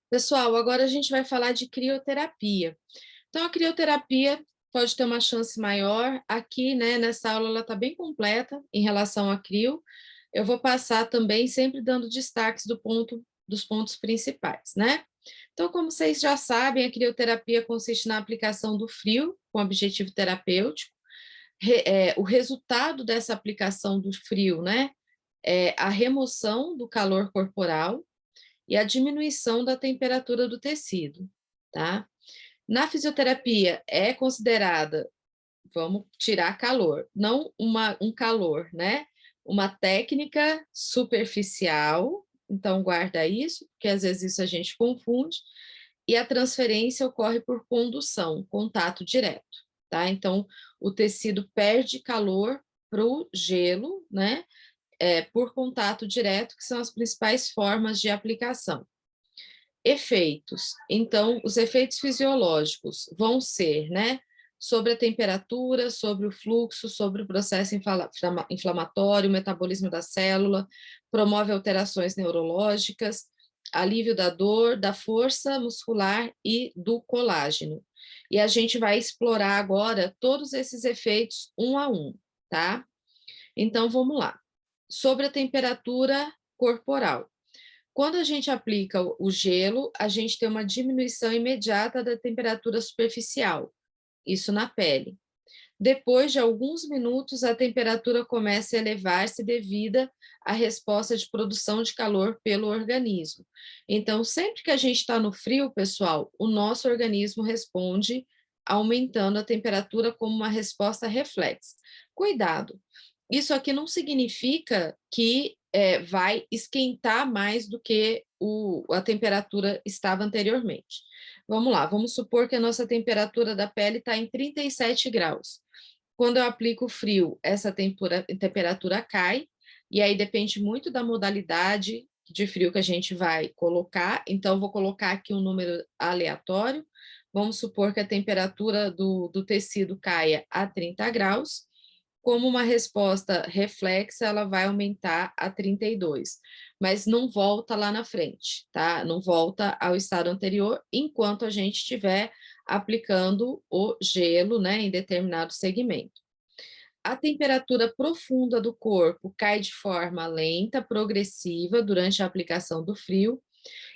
Pessoal, agora a gente vai falar de crioterapia. Então, a crioterapia pode ter uma chance maior. Aqui, né, nessa aula, ela está bem completa em relação à crio. Eu vou passar também sempre dando destaques dos pontos principais, né? Então, como vocês já sabem, a crioterapia consiste na aplicação do frio com objetivo terapêutico. O resultado dessa aplicação do frio, né, é a remoção do calor corporal e a diminuição da temperatura do tecido, tá? Na fisioterapia é considerada, vamos tirar calor, não um calor, né? Uma técnica superficial, então guarda isso, porque às vezes isso a gente confunde, e a transferência ocorre por condução, contato direto, tá? Então, o tecido perde calor para o gelo, né? Por contato direto, que são as principais formas de aplicação. Efeitos. Então, os efeitos fisiológicos vão ser, né, sobre a temperatura, sobre o fluxo, sobre o processo inflamatório, o metabolismo da célula, promove alterações neurológicas, alívio da dor, da força muscular e do colágeno. E a gente vai explorar agora todos esses efeitos um a um, tá? Então, vamos lá. Sobre a temperatura corporal. Quando a gente aplica o gelo, a gente tem uma diminuição imediata da temperatura superficial, isso na pele. Depois de alguns minutos, a temperatura começa a elevar-se devido à resposta de produção de calor pelo organismo. Então, sempre que a gente está no frio, pessoal, o nosso organismo responde aumentando a temperatura como uma resposta reflexa. Cuidado, isso aqui não significa que vai esquentar mais do que a temperatura estava anteriormente. Vamos lá, vamos supor que a nossa temperatura da pele está em 37 graus. Quando eu aplico o frio, essa temperatura cai, e aí depende muito da modalidade de frio que a gente vai colocar. Então, vou colocar aqui um número aleatório. Vamos supor que a temperatura do tecido caia a 30 graus. Como uma resposta reflexa, ela vai aumentar a 32, mas não volta lá na frente, tá? Não volta ao estado anterior enquanto a gente estiver aplicando o gelo, né, em determinado segmento. A temperatura profunda do corpo cai de forma lenta, progressiva, durante a aplicação do frio,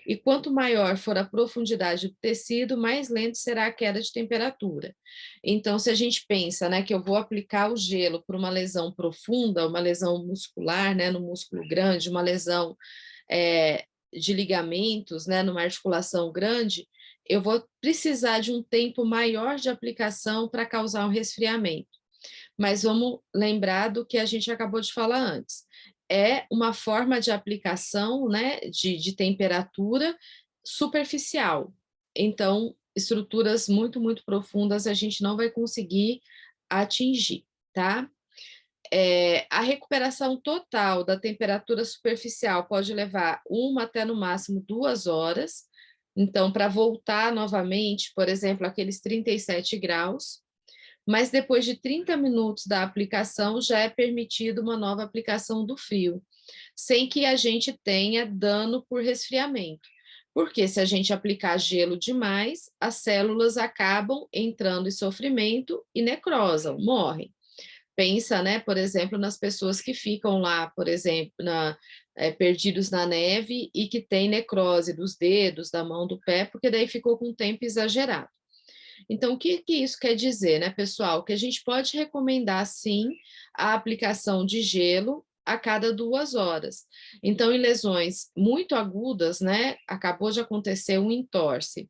e quanto maior for a profundidade do tecido, mais lento será a queda de temperatura. Então, se a gente pensa, né, que eu vou aplicar o gelo para uma lesão profunda, uma lesão muscular, né, no músculo grande, uma lesão de ligamentos, né, numa articulação grande, eu vou precisar de um tempo maior de aplicação para causar um resfriamento. Mas vamos lembrar do que a gente acabou de falar antes. É uma forma de aplicação, né, de temperatura superficial. Então, estruturas muito, muito profundas a gente não vai conseguir atingir, tá? A recuperação total da temperatura superficial pode levar 1 até no máximo 2 horas. Então, para voltar novamente, por exemplo, aqueles 37 graus, mas depois de 30 minutos da aplicação, já é permitido uma nova aplicação do frio, sem que a gente tenha dano por resfriamento. Porque se a gente aplicar gelo demais, as células acabam entrando em sofrimento e necrosam, morrem. Pensa, né, por exemplo, nas pessoas que ficam lá, por exemplo, perdidos na neve e que tem necrose dos dedos, da mão, do pé, porque daí ficou com tempo exagerado. Então, o que isso quer dizer, né, pessoal? Que a gente pode recomendar, sim, a aplicação de gelo a cada 2 horas. Então, em lesões muito agudas, né, acabou de acontecer um entorse.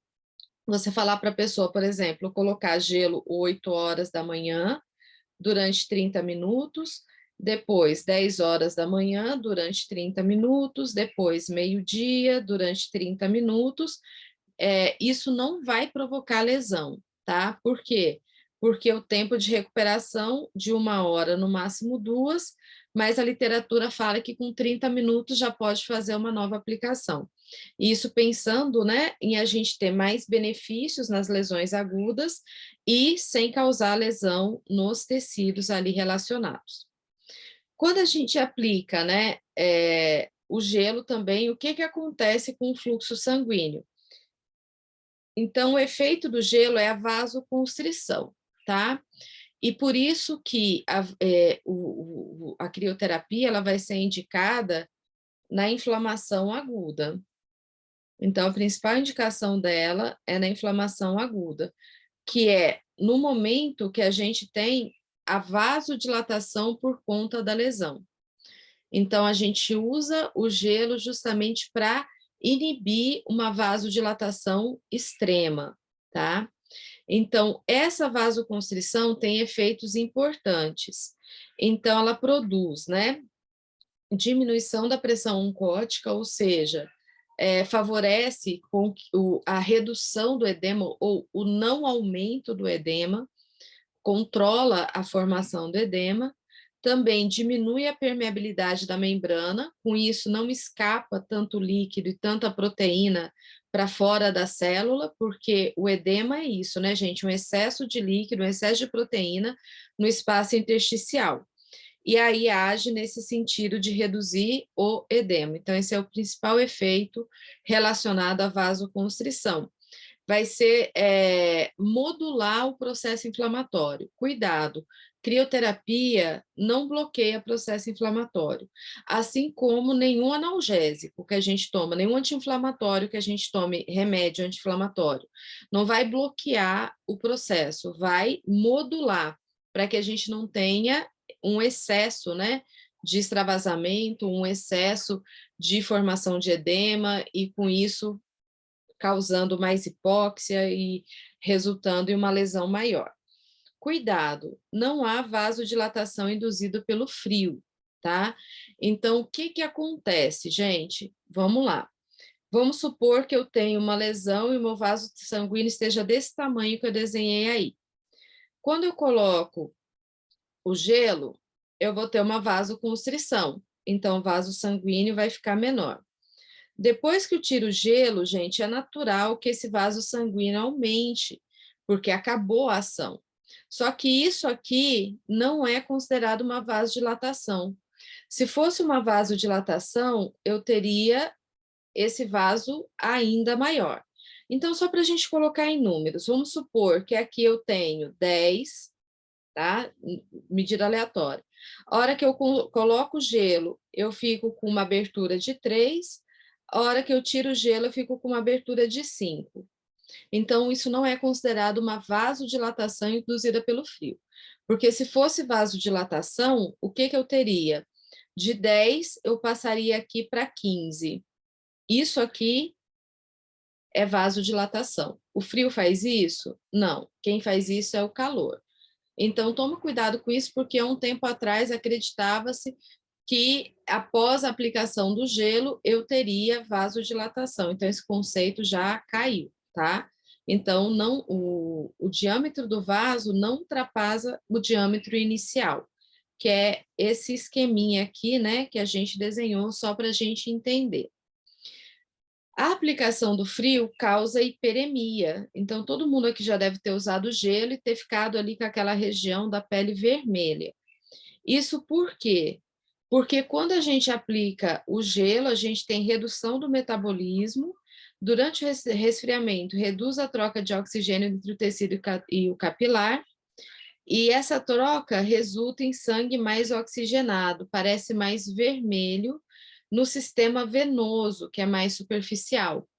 Você falar para a pessoa, por exemplo, colocar gelo 8 horas da manhã, durante 30 minutos, depois 10 horas da manhã, durante 30 minutos, depois meio-dia, durante 30 minutos, isso não vai provocar lesão, tá? Por quê? Porque o tempo de recuperação de 1 hora, no máximo 2, mas a literatura fala que com 30 minutos já pode fazer uma nova aplicação. Isso pensando, né, em a gente ter mais benefícios nas lesões agudas e sem causar lesão nos tecidos ali relacionados. Quando a gente aplica, né, o gelo também, o que acontece com o fluxo sanguíneo? Então, o efeito do gelo é a vasoconstrição, tá? E por isso que a crioterapia ela vai ser indicada na inflamação aguda. Então, a principal indicação dela é na inflamação aguda, que é no momento que a gente tem a vasodilatação por conta da lesão. Então, a gente usa o gelo justamente para inibir uma vasodilatação extrema, tá? Então, essa vasoconstrição tem efeitos importantes. Então, ela produz, né, diminuição da pressão oncótica, ou seja, favorece a redução do edema ou o não aumento do edema, controla a formação do edema, também diminui a permeabilidade da membrana, com isso não escapa tanto líquido e tanta proteína para fora da célula, porque o edema é isso, né, gente? Um excesso de líquido, um excesso de proteína no espaço intersticial. E aí age nesse sentido de reduzir o edema. Então, esse é o principal efeito relacionado à vasoconstrição. Vai ser modular o processo inflamatório. Cuidado, crioterapia não bloqueia processo inflamatório, assim como nenhum analgésico que a gente toma, nenhum anti-inflamatório que a gente tome, remédio anti-inflamatório, não vai bloquear o processo, vai modular para que a gente não tenha um excesso, né, de extravasamento, um excesso de formação de edema e com isso causando mais hipóxia e resultando em uma lesão maior. Cuidado, não há vasodilatação induzida pelo frio, tá? Então, o que que acontece, gente? Vamos lá. Vamos supor que eu tenho uma lesão e o meu vaso sanguíneo esteja desse tamanho que eu desenhei aí. Quando eu coloco o gelo, eu vou ter uma vasoconstrição, então o vaso sanguíneo vai ficar menor. Depois que eu tiro o gelo, gente, é natural que esse vaso sanguíneo aumente, porque acabou a ação. Só que isso aqui não é considerado uma vasodilatação. Se fosse uma vasodilatação, eu teria esse vaso ainda maior. Então, só para a gente colocar em números, vamos supor que aqui eu tenho 10, tá? Medida aleatória. A hora que eu coloco o gelo, eu fico com uma abertura de 3. A hora que eu tiro o gelo, eu fico com uma abertura de 5. Então, isso não é considerado uma vasodilatação induzida pelo frio. Porque se fosse vasodilatação, o que que eu teria? De 10, eu passaria aqui para 15. Isso aqui é vasodilatação. O frio faz isso? Não. Quem faz isso é o calor. Então, tome cuidado com isso, porque há um tempo atrás acreditava-se que após a aplicação do gelo eu teria vasodilatação. Então, esse conceito já caiu, tá? Então, não, o diâmetro do vaso não ultrapassa o diâmetro inicial, que é esse esqueminha aqui, né, que a gente desenhou só para a gente entender. A aplicação do frio causa hiperemia, então todo mundo aqui já deve ter usado gelo e ter ficado ali com aquela região da pele vermelha. Isso por quê? Porque quando a gente aplica o gelo, a gente tem redução do metabolismo, durante o resfriamento, reduz a troca de oxigênio entre o tecido e o capilar, e essa troca resulta em sangue mais oxigenado, parece mais vermelho no sistema venoso, que é mais superficial.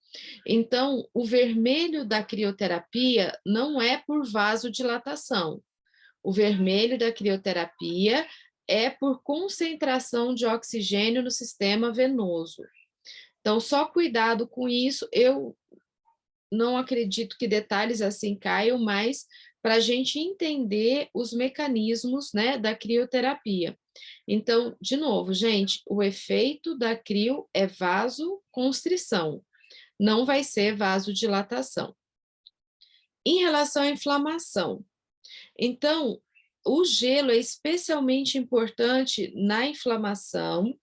Então, o vermelho da crioterapia não é por vasodilatação. O vermelho da crioterapia é por concentração de oxigênio no sistema venoso. Então, só cuidado com isso. Eu não acredito que detalhes assim caiam, mas para a gente entender os mecanismos, né, da crioterapia. Então, de novo, gente, o efeito da crio é vasoconstrição, não vai ser vasodilatação. Em relação à inflamação, então, o gelo é especialmente importante na inflamação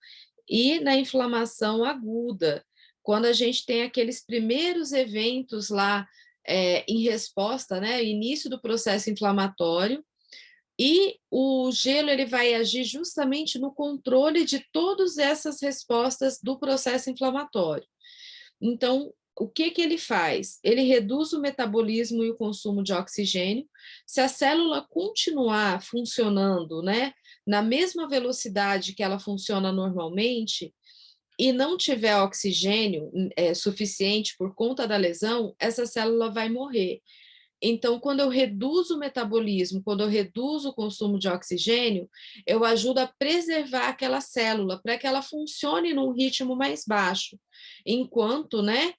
e na inflamação aguda, quando a gente tem aqueles primeiros eventos lá em resposta, né, início do processo inflamatório, e o gelo ele vai agir justamente no controle de todas essas respostas do processo inflamatório. Então, o que que ele faz? Ele reduz o metabolismo e o consumo de oxigênio. Se a célula continuar funcionando, né, na mesma velocidade que ela funciona normalmente, e não tiver oxigênio suficiente por conta da lesão, essa célula vai morrer. Então, quando eu reduzo o metabolismo, quando eu reduzo o consumo de oxigênio, eu ajudo a preservar aquela célula para que ela funcione num ritmo mais baixo, enquanto, né,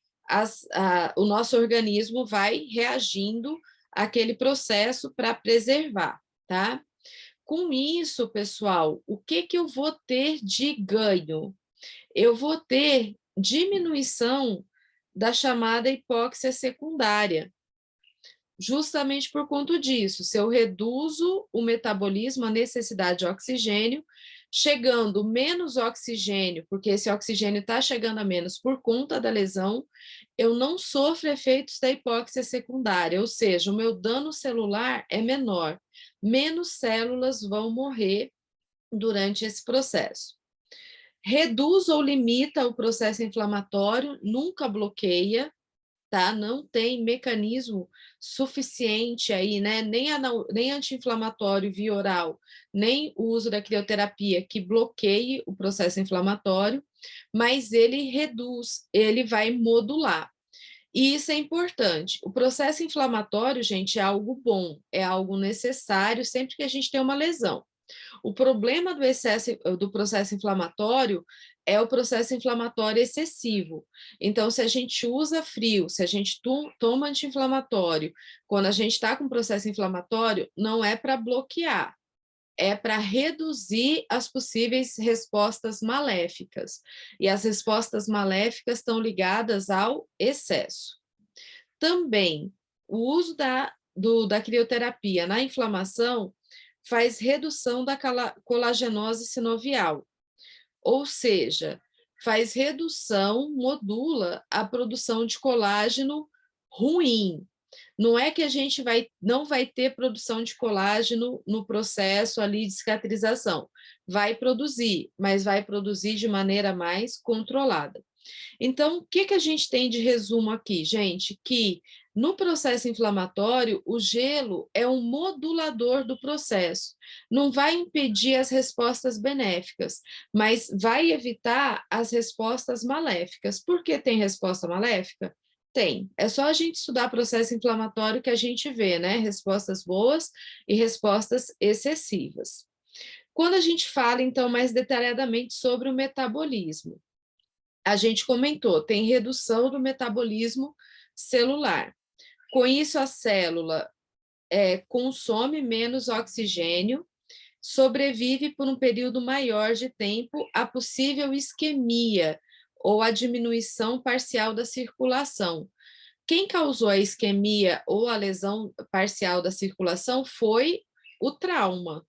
o nosso organismo vai reagindo àquele processo para preservar, tá? Com isso, pessoal, o que que eu vou ter de ganho? Eu vou ter diminuição da chamada hipóxia secundária, justamente por conta disso. Se eu reduzo o metabolismo, a necessidade de oxigênio, chegando menos oxigênio, porque esse oxigênio está chegando a menos por conta da lesão, eu não sofro efeitos da hipóxia secundária, ou seja, o meu dano celular é menor, menos células vão morrer durante esse processo. Reduz ou limita o processo inflamatório, nunca bloqueia, tá? Não tem mecanismo suficiente aí, né? Nem anti-inflamatório via oral, nem o uso da crioterapia que bloqueie o processo inflamatório, mas ele reduz, ele vai modular. E isso é importante. O processo inflamatório, gente, é algo bom, é algo necessário sempre que a gente tem uma lesão. O problema do excesso do processo inflamatório é o processo inflamatório excessivo. Então, se a gente usa frio, se a gente toma anti-inflamatório, quando a gente está com processo inflamatório, não é para bloquear, é para reduzir as possíveis respostas maléficas. E as respostas maléficas estão ligadas ao excesso. Também, o uso da crioterapia na inflamação faz redução da colagenose sinovial, ou seja, faz redução, modula a produção de colágeno ruim. Não é que a gente não vai ter produção de colágeno no processo ali de cicatrização. Vai produzir, mas vai produzir de maneira mais controlada. Então, o que que a gente tem de resumo aqui, gente? Que no processo inflamatório, o gelo é um modulador do processo. Não vai impedir as respostas benéficas, mas vai evitar as respostas maléficas. Por que tem resposta maléfica? Tem. É só a gente estudar processo inflamatório que a gente vê, né? Respostas boas e respostas excessivas. Quando a gente fala, então, mais detalhadamente sobre o metabolismo, a gente comentou, tem redução do metabolismo celular. Com isso, a célula consome menos oxigênio, sobrevive por um período maior de tempo a possível isquemia ou a diminuição parcial da circulação. Quem causou a isquemia ou a lesão parcial da circulação foi o trauma,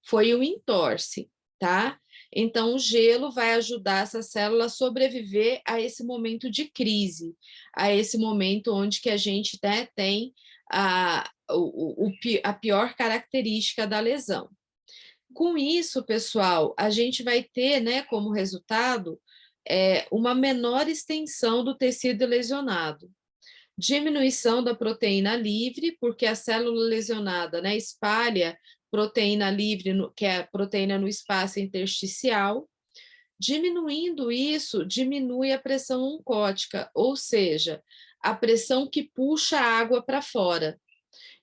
foi o entorse, tá? Então, o gelo vai ajudar essa célula a sobreviver a esse momento de crise, a esse momento onde que a gente, né, tem a pior característica da lesão. Com isso, pessoal, a gente vai ter, né, como resultado, uma menor extensão do tecido lesionado, diminuição da proteína livre, porque a célula lesionada, né, espalha proteína livre, que é a proteína no espaço intersticial. Diminuindo isso, diminui a pressão oncótica, ou seja, a pressão que puxa a água para fora.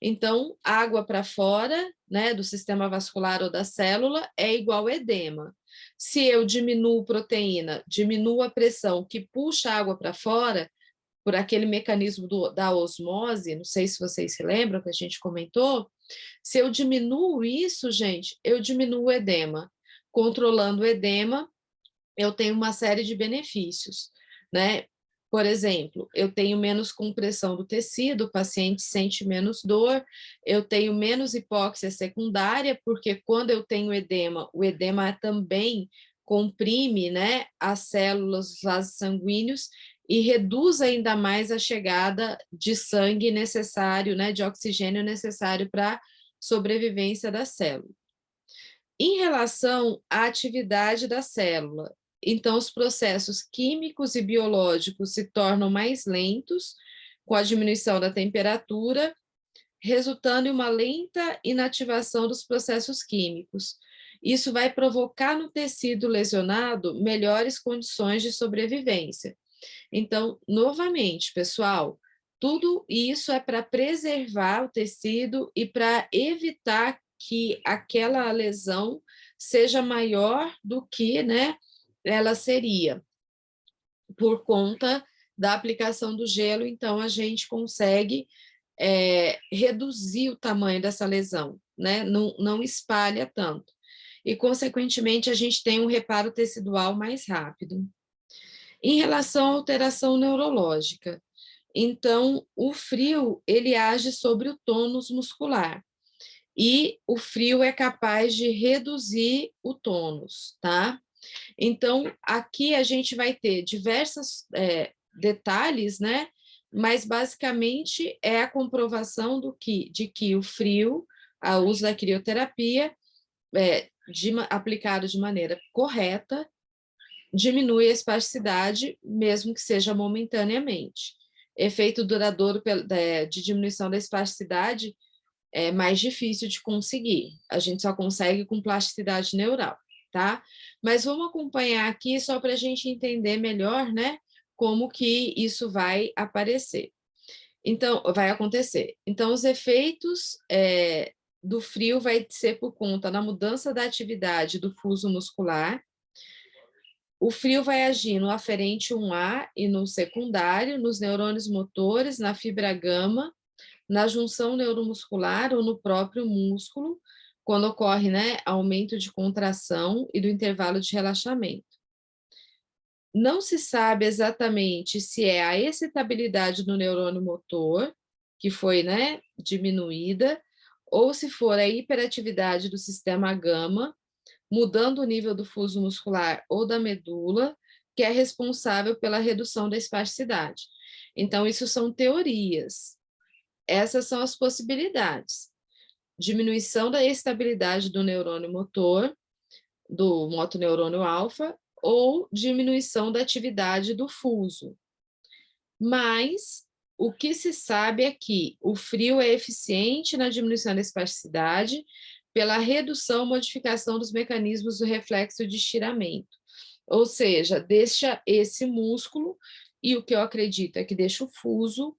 Então, água para fora, né, do sistema vascular ou da célula é igual edema. Se eu diminuo proteína, diminuo a pressão que puxa a água para fora, por aquele mecanismo da osmose, não sei se vocês se lembram que a gente comentou, se eu diminuo isso, gente, eu diminuo o edema. Controlando o edema, eu tenho uma série de benefícios, né? Por exemplo, eu tenho menos compressão do tecido, o paciente sente menos dor, eu tenho menos hipóxia secundária, porque quando eu tenho edema, o edema também comprime, né, as células, os vasos sanguíneos e reduz ainda mais a chegada de sangue necessário, né, de oxigênio necessário para sobrevivência da célula. Em relação à atividade da célula, então os processos químicos e biológicos se tornam mais lentos com a diminuição da temperatura, resultando em uma lenta inativação dos processos químicos. Isso vai provocar no tecido lesionado melhores condições de sobrevivência. Então, novamente, pessoal, tudo isso é para preservar o tecido e para evitar que aquela lesão seja maior do que, né, ela seria. Por conta da aplicação do gelo, então a gente consegue reduzir o tamanho dessa lesão, né? Não espalha tanto. E, consequentemente, a gente tem um reparo tecidual mais rápido. Em relação à alteração neurológica, então, o frio, ele age sobre o tônus muscular, e o frio é capaz de reduzir o tônus, tá? Então, aqui a gente vai ter diversos detalhes, né? Mas, basicamente, é a comprovação de que o frio, o uso da crioterapia, aplicado de maneira correta, diminui a espasticidade, mesmo que seja momentaneamente. Efeito duradouro de diminuição da espasticidade é mais difícil de conseguir. A gente só consegue com plasticidade neural, tá? Mas vamos acompanhar aqui só para a gente entender melhor, né? Como que isso vai aparecer. Então, vai acontecer. Então, os efeitos do frio vai ser por conta da mudança da atividade do fuso muscular. O frio vai agir no aferente 1A e no secundário, nos neurônios motores, na fibra gama, na junção neuromuscular ou no próprio músculo, quando ocorre, né, aumento de contração e do intervalo de relaxamento. Não se sabe exatamente se é a excitabilidade do neurônio motor, que foi, né, diminuída, ou se for a hiperatividade do sistema gama, mudando o nível do fuso muscular ou da medula, que é responsável pela redução da espasticidade. Então, isso são teorias. Essas são as possibilidades. Diminuição da estabilidade do neurônio motor, do motoneurônio alfa, ou diminuição da atividade do fuso. Mas o que se sabe é que o frio é eficiente na diminuição da espasticidade pela redução ou modificação dos mecanismos do reflexo de estiramento. Ou seja, deixa esse músculo, e o que eu acredito é que deixa o fuso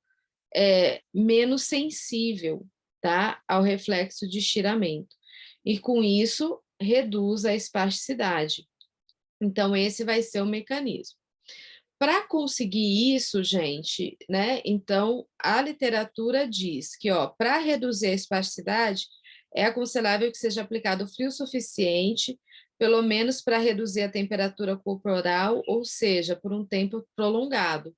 menos sensível, tá, ao reflexo de estiramento. E com isso, reduz a espasticidade. Então, esse vai ser o mecanismo. Para conseguir isso, gente, né? Então, a literatura diz que, ó, para reduzir a espasticidade, é aconselhável que seja aplicado frio suficiente, pelo menos para reduzir a temperatura corporal, ou seja, por um tempo prolongado,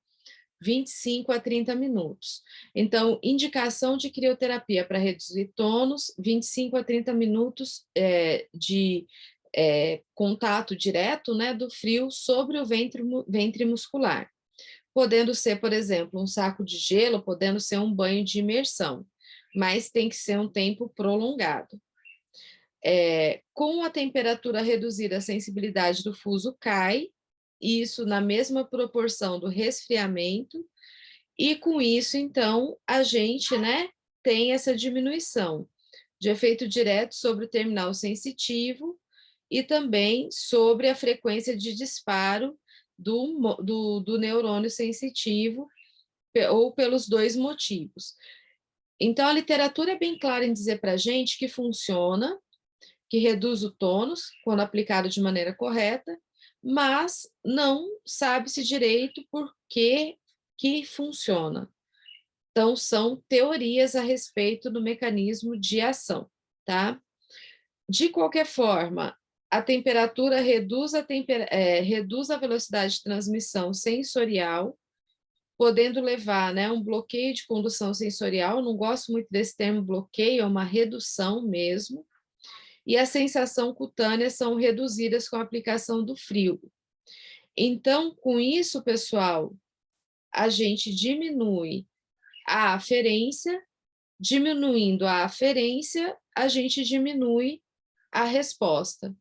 25 a 30 minutos. Então, indicação de crioterapia para reduzir tônus, 25 a 30 minutos de contato direto, né, do frio sobre o ventre muscular. Podendo ser, por exemplo, um saco de gelo, podendo ser um banho de imersão, mas tem que ser um tempo prolongado. Com a temperatura reduzida, a sensibilidade do fuso cai, isso na mesma proporção do resfriamento, e com isso, então, a gente, né, tem essa diminuição de efeito direto sobre o terminal sensitivo e também sobre a frequência de disparo do neurônio sensitivo, ou pelos dois motivos. Então, a literatura é bem clara em dizer para a gente que funciona, que reduz o tônus quando aplicado de maneira correta, mas não sabe-se direito por que funciona. Então, são teorias a respeito do mecanismo de ação, tá? De qualquer forma, a temperatura reduz reduz a velocidade de transmissão sensorial, podendo levar, né, um bloqueio de condução sensorial. Não gosto muito desse termo bloqueio, é uma redução mesmo, e a sensação cutânea são reduzidas com a aplicação do frio. Então, com isso, pessoal, a gente diminui a aferência, diminuindo a aferência, a gente diminui a resposta.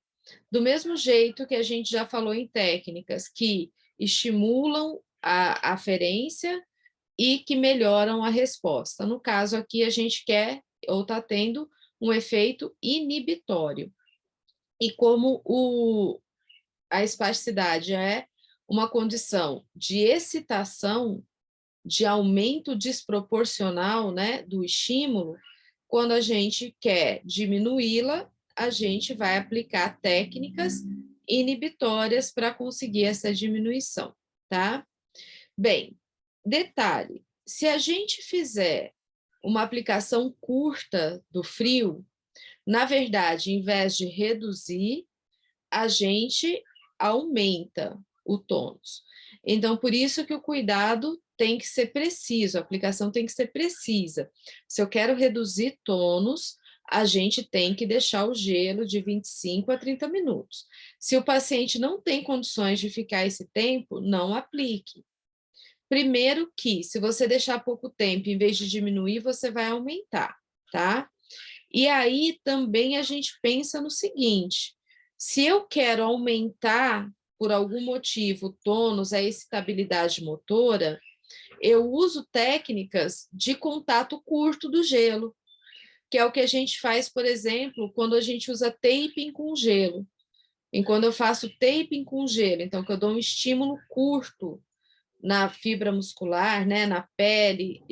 Do mesmo jeito que a gente já falou em técnicas que estimulam a aferência e que melhoram a resposta. No caso aqui, a gente quer ou está tendo um efeito inibitório. E como a espasticidade é uma condição de excitação, de aumento desproporcional, né, do estímulo, quando a gente quer diminuí-la, a gente vai aplicar técnicas inibitórias para conseguir essa diminuição, tá? Bem, detalhe, se a gente fizer uma aplicação curta do frio, na verdade, em vez de reduzir, a gente aumenta o tônus. Então, por isso que o cuidado tem que ser preciso, a aplicação tem que ser precisa. Se eu quero reduzir tônus, a gente tem que deixar o gelo de 25 a 30 minutos. Se o paciente não tem condições de ficar esse tempo, não aplique. Primeiro que, se você deixar pouco tempo, em vez de diminuir, você vai aumentar, tá? E aí também a gente pensa no seguinte: se eu quero aumentar, por algum motivo, o tônus, a excitabilidade motora, eu uso técnicas de contato curto do gelo, que é o que a gente faz, por exemplo, quando a gente usa taping com gelo. E quando eu faço taping com gelo, então que eu dou um estímulo curto na fibra muscular, né, na pele,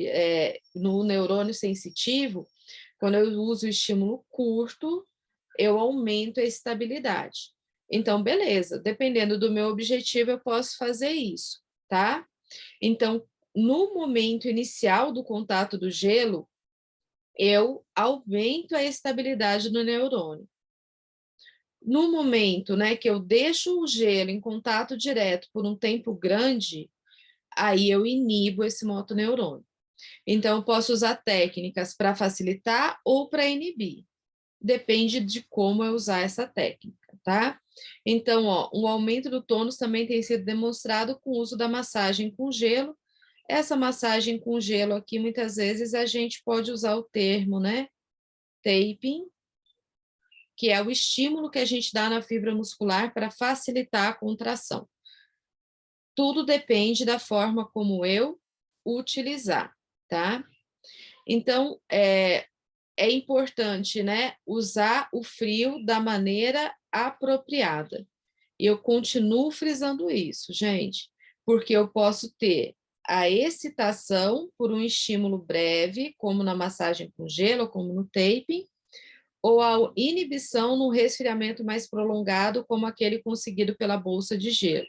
no neurônio sensitivo, quando eu uso o estímulo curto, eu aumento a estabilidade. Então, beleza, dependendo do meu objetivo, eu posso fazer isso, tá? Então, no momento inicial do contato do gelo, eu aumento a estabilidade do neurônio. No momento, né, que eu deixo o gelo em contato direto por um tempo grande, aí eu inibo esse motoneurônio. Então, eu posso usar técnicas para facilitar ou para inibir. Depende de como eu usar essa técnica, tá? Então, ó, um aumento do tônus também tem sido demonstrado com o uso da massagem com gelo. Essa massagem com gelo aqui, muitas vezes, a gente pode usar o termo, né? Taping, que é o estímulo que a gente dá na fibra muscular para facilitar a contração. Tudo depende da forma como eu utilizar, tá? Então, é importante, né, usar o frio da maneira apropriada. E eu continuo frisando isso, gente, porque eu posso ter a excitação por um estímulo breve, como na massagem com gelo, como no taping, ou a inibição no resfriamento mais prolongado, como aquele conseguido pela bolsa de gelo.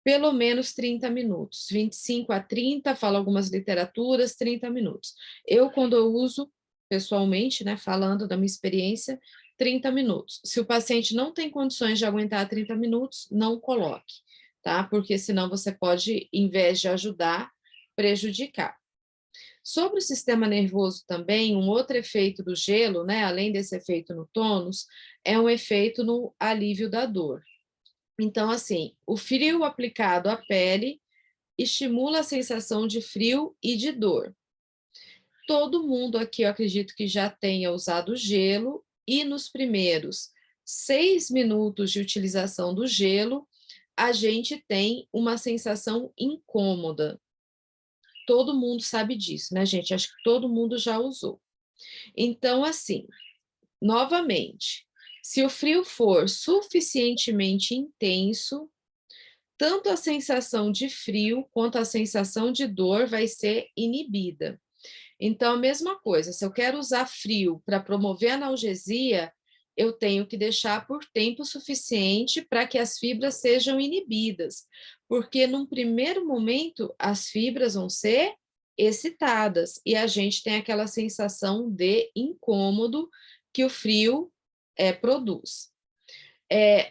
Pelo menos 30 minutos, 25 a 30, fala algumas literaturas, 30 minutos. Eu, quando eu uso, pessoalmente, né, falando da minha experiência, 30 minutos. Se o paciente não tem condições de aguentar 30 minutos, não coloque, tá? Porque senão você pode, em vez de ajudar, prejudicar. Sobre o sistema nervoso também, um outro efeito do gelo, né, além desse efeito no tônus, é um efeito no alívio da dor. Então, assim, o frio aplicado à pele estimula a sensação de frio e de dor. Todo mundo aqui, eu acredito que já tenha usado gelo, e nos primeiros 6 minutos de utilização do gelo, a gente tem uma sensação incômoda. Todo mundo sabe disso, né, gente? Acho que todo mundo já usou. Então, assim, novamente, se o frio for suficientemente intenso, tanto a sensação de frio quanto a sensação de dor vai ser inibida. Então, a mesma coisa, se eu quero usar frio para promover analgesia, eu tenho que deixar por tempo suficiente para que as fibras sejam inibidas, porque num primeiro momento as fibras vão ser excitadas e a gente tem aquela sensação de incômodo que o frio produz.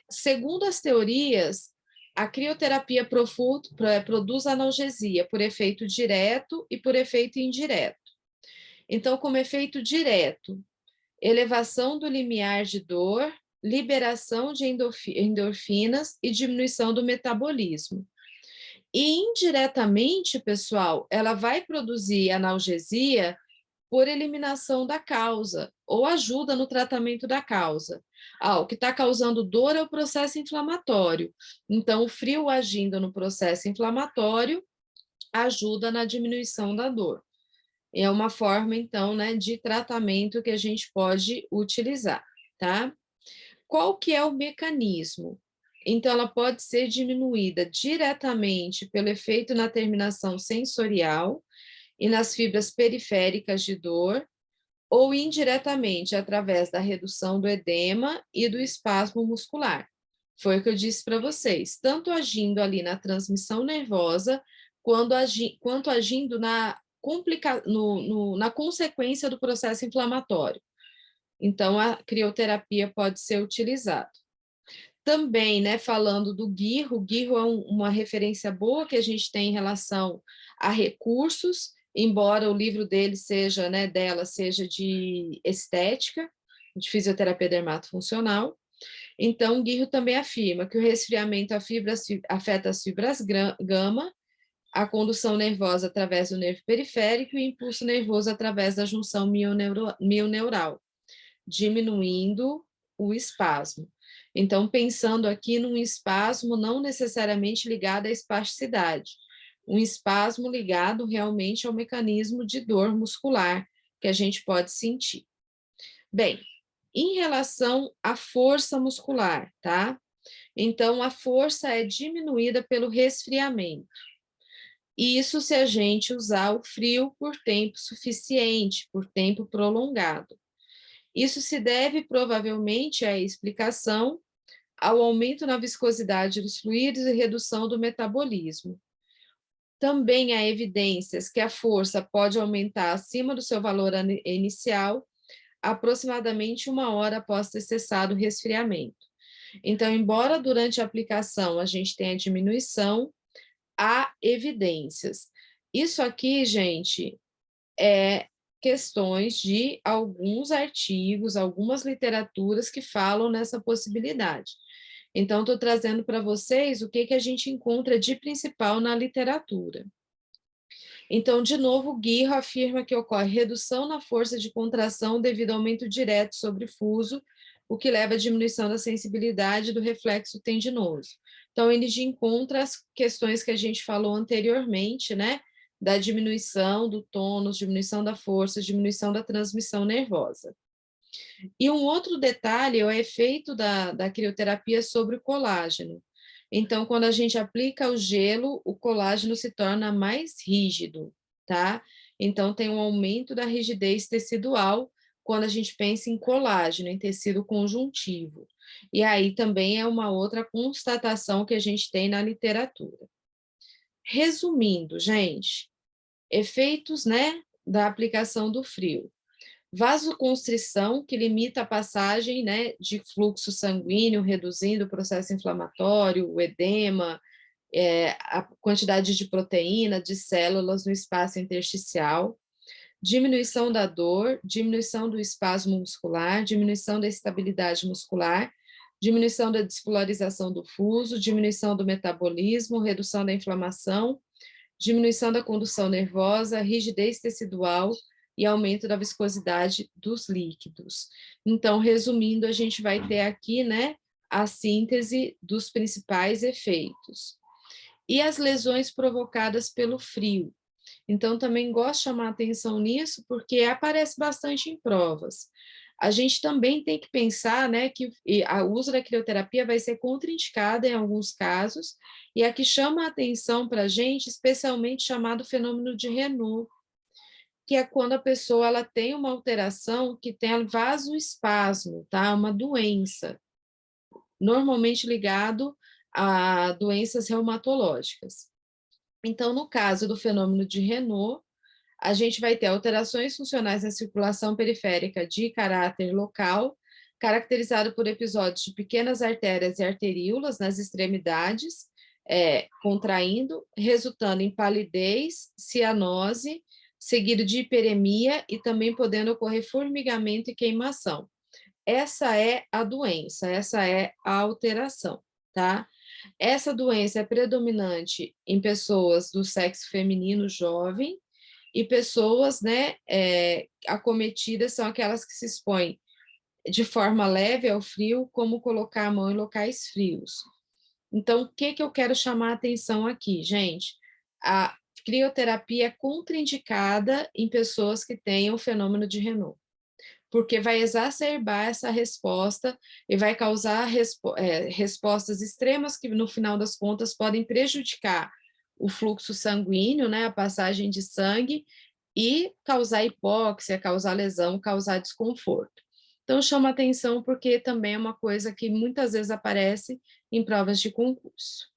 Segundo as teorias, a crioterapia produz analgesia por efeito direto e por efeito indireto. Então, como efeito direto, elevação do limiar de dor, liberação de endorfinas e diminuição do metabolismo. E indiretamente, pessoal, ela vai produzir analgesia por eliminação da causa, ou ajuda no tratamento da causa. O que está causando dor é o processo inflamatório. Então, o frio agindo no processo inflamatório ajuda na diminuição da dor. É uma forma, então, né, de tratamento que a gente pode utilizar, tá? Qual que é o mecanismo? Então, ela pode ser diminuída diretamente pelo efeito na terminação sensorial e nas fibras periféricas de dor, ou indiretamente através da redução do edema e do espasmo muscular. Foi o que eu disse para vocês, tanto agindo ali na transmissão nervosa, quanto agindo na consequência do processo inflamatório. Então, a crioterapia pode ser utilizada. Também, né, falando do Guirro, o Guirro é uma referência boa que a gente tem em relação a recursos, embora o livro dele seja, né, dela seja de estética, de fisioterapia dermatofuncional. Então, o Guirro também afirma que o resfriamento afeta as fibras gama, a condução nervosa através do nervo periférico e o impulso nervoso através da junção mioneural, diminuindo o espasmo. Então, pensando aqui num espasmo não necessariamente ligado à espasticidade, um espasmo ligado realmente ao mecanismo de dor muscular que a gente pode sentir. Bem, em relação à força muscular, tá? Então, a força é diminuída pelo resfriamento. Isso se a gente usar o frio por tempo suficiente, por tempo prolongado. Isso se deve provavelmente à explicação ao aumento na viscosidade dos fluidos e redução do metabolismo. Também há evidências que a força pode aumentar acima do seu valor inicial, aproximadamente 1 hora após ter cessado o resfriamento. Então, embora durante a aplicação a gente tenha diminuição, há evidências. Isso aqui, gente, é questões de alguns artigos, algumas literaturas que falam nessa possibilidade. Então, estou trazendo para vocês o que a gente encontra de principal na literatura. Então, de novo, Guirro afirma que ocorre redução na força de contração devido ao aumento direto sobre fuso, o que leva à diminuição da sensibilidade do reflexo tendinoso. Então, ele encontra as questões que a gente falou anteriormente, né? Da diminuição do tônus, diminuição da força, diminuição da transmissão nervosa. E um outro detalhe é o efeito da crioterapia sobre o colágeno. Então, quando a gente aplica o gelo, o colágeno se torna mais rígido, tá? Então, tem um aumento da rigidez tecidual quando a gente pensa em colágeno, em tecido conjuntivo. E aí também é uma outra constatação que a gente tem na literatura. Resumindo, gente, efeitos, né, da aplicação do frio. Vasoconstrição, que limita a passagem, né, de fluxo sanguíneo, reduzindo o processo inflamatório, o edema, a quantidade de proteína, de células no espaço intersticial, diminuição da dor, diminuição do espasmo muscular, diminuição da estabilidade muscular, diminuição da despolarização do fuso, diminuição do metabolismo, redução da inflamação, diminuição da condução nervosa, rigidez tecidual e aumento da viscosidade dos líquidos. Então, resumindo, a gente vai ter aqui, né, a síntese dos principais efeitos. E as lesões provocadas pelo frio. Então, também gosto de chamar atenção nisso, porque aparece bastante em provas. A gente também tem que pensar, né, que o uso da crioterapia vai ser contraindicado em alguns casos, e aqui chama a atenção para a gente, especialmente chamado fenômeno de Renault, que é quando a pessoa ela tem uma alteração que tem vasoespasmo, tá? Uma doença, normalmente ligado a doenças reumatológicas. Então, no caso do fenômeno de Renault, a gente vai ter alterações funcionais na circulação periférica de caráter local, caracterizado por episódios de pequenas artérias e arteríolas nas extremidades, contraindo, resultando em palidez, cianose, seguido de hiperemia e também podendo ocorrer formigamento e queimação. Essa é a doença, essa é a alteração, tá? Essa doença é predominante em pessoas do sexo feminino jovem e pessoas, né, acometidas são aquelas que se expõem de forma leve ao frio, como colocar a mão em locais frios. Então, o que que eu quero chamar a atenção aqui, gente? A crioterapia é contraindicada em pessoas que tenham fenômeno de Raynaud, porque vai exacerbar essa resposta e vai causar respostas extremas que, no final das contas, podem prejudicar o fluxo sanguíneo, né, a passagem de sangue, e causar hipóxia, causar lesão, causar desconforto. Então, chama atenção porque também é uma coisa que muitas vezes aparece em provas de concurso.